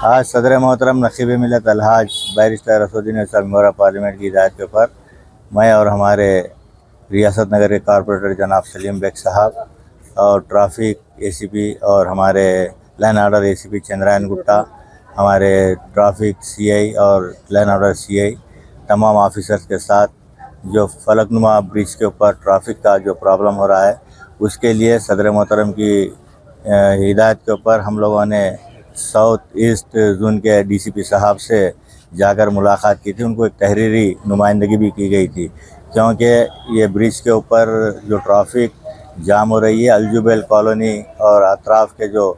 آج صدر محترم نقیب ملت الحاج بیرسٹر اسدالدین صاحب ممبر آف پارلیمنٹ کی ہدایت کے اوپر میں اور ہمارے ریاست نگر کے کارپوریٹر جناب سلیم بیگ صاحب اور ٹرافک اے سی پی اور ہمارے لائن آرڈر اے سی پی چندرائن گٹا، ہمارے ٹرافک سی آئی اور لائن آرڈر سی آئی تمام آفیسرز کے ساتھ جو فلک نما برج کے اوپر ٹرافک کا جو پرابلم ہو رہا ہے اس کے لیے صدر محترم کی ہدایت کے اوپر ہم لوگوں نے ساؤتھ ایسٹ زون کے ڈی سی پی صاحب سے جا کر ملاقات کی تھی. ان کو ایک تحریری نمائندگی بھی کی گئی تھی، کیونکہ یہ برج کے اوپر جو ٹرافک جام ہو رہی ہے الجبیل کالونی اور اطراف کے جو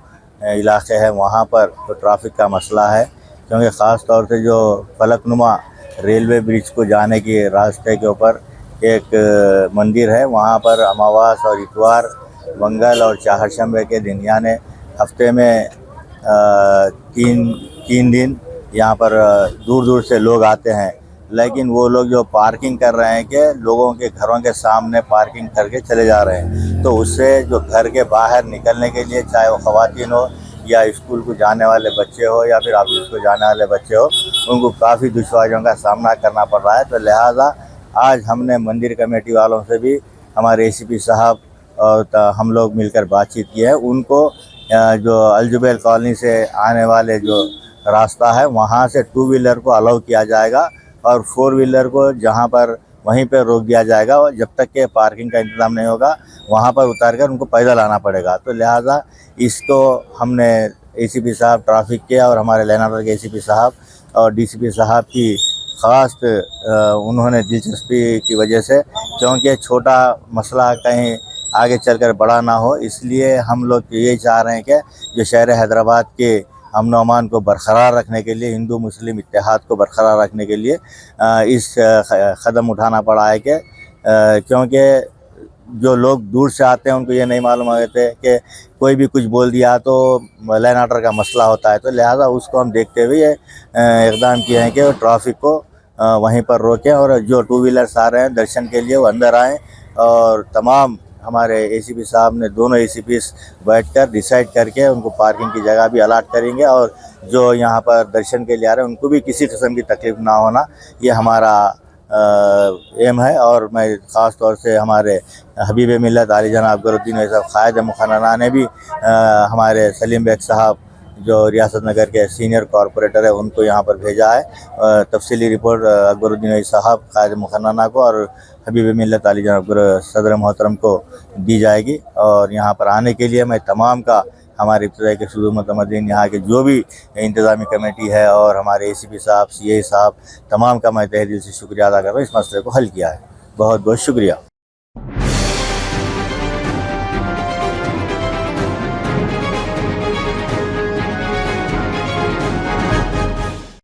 علاقے ہیں وہاں پر تو ٹرافک کا مسئلہ ہے، کیونکہ خاص طور سے جو فلک نما ریلوے برج کو جانے کے راستے کے اوپر ایک مندر ہے، وہاں پر اماواس اور اتوار، منگل اور چہارشنبے کے دن یعنی ہفتے میں تین دن یہاں پر دور دور سے لوگ آتے ہیں، لیکن وہ لوگ جو پارکنگ کر رہے ہیں کہ لوگوں کے گھروں کے سامنے پارکنگ کر کے چلے جا رہے ہیں، تو اس سے جو گھر کے باہر نکلنے کے لیے چاہے وہ خواتین ہو یا اسکول کو جانے والے بچے ہو یا پھر آفس کو جانے والے بچے ہو، ان کو کافی دشواریوں کا سامنا کرنا پڑ رہا ہے. تو لہٰذا آج ہم نے مندر کمیٹی والوں سے بھی ہمارے اے سی پی صاحب اور ہم لوگ مل کر بات چیت کی ہے. ان کو جو الجبیل کالونی سے آنے والے جو راستہ ہے وہاں سے 2 ویلر کو الاؤ کیا جائے گا اور 4 ویلر کو جہاں پر وہیں پہ روک دیا جائے گا، اور جب تک کہ پارکنگ کا انتظام نہیں ہوگا وہاں پر اتار کر ان کو پیدل آنا پڑے گا. تو لہٰذا اس کو ہم نے اے سی پی صاحب ٹرافک کے اور ہمارے لائن آرڈر کے اے سی پی صاحب اور ڈی سی پی صاحب کی خاص انہوں نے دلچسپی کی وجہ سے، کیونکہ چھوٹا مسئلہ کہیں آگے چل کر بڑا نہ ہو، اس لیے ہم لوگ یہی چاہ رہے ہیں کہ جو شہر حیدرآباد کے امن و امان کو برقرار رکھنے کے لیے، ہندو مسلم اتحاد کو برقرار رکھنے کے لیے اس قدم اٹھانا پڑا ہے کہ کیونکہ جو لوگ دور سے آتے ہیں ان کو یہ نہیں معلوم ہوتے کہ کوئی بھی کچھ بول دیا تو لائن آرڈر کا مسئلہ ہوتا ہے. تو لہٰذا اس کو ہم دیکھتے ہوئے اقدام کیے ہیں کہ ٹرافک کو وہیں پر روکیں اور جو 2 ویلرس آ رہے ہیں درشن کے لیے وہ اندر آئیں، اور تمام ہمارے اے سی پی صاحب نے دونوں اے سی پیز بیٹھ کر ڈیسائیڈ کر کے ان کو پارکنگ کی جگہ بھی الاٹ کریں گے، اور جو یہاں پر درشن کے لیے آ رہے ہیں ان کو بھی کسی قسم کی تکلیف نہ ہونا، یہ ہمارا ایم ہے. اور میں خاص طور سے ہمارے حبیب ملت علی جناب اکبرالدین صاحب قائد مقننہ نے بھی ہمارے سلیم بیگ صاحب جو ریاست نگر کے سینئر کارپوریٹر ہے ان کو یہاں پر بھیجا ہے. تفصیلی رپورٹ اکبرالدین صاحب قائد مقننہ کو اور حبیب ملت علی جناب صدر محترم کو دی جائے گی. اور یہاں پر آنے کے لیے میں تمام کا ہمارے ابتدائی کے صدور متمدن یہاں کے جو بھی انتظامی کمیٹی ہے اور ہمارے اے سی پی صاحب سی اے صاحب تمام کا میں تہہ دل سے شکریہ ادا کر رہا ہوں. اس مسئلے کو حل کیا ہے. بہت بہت شکریہ.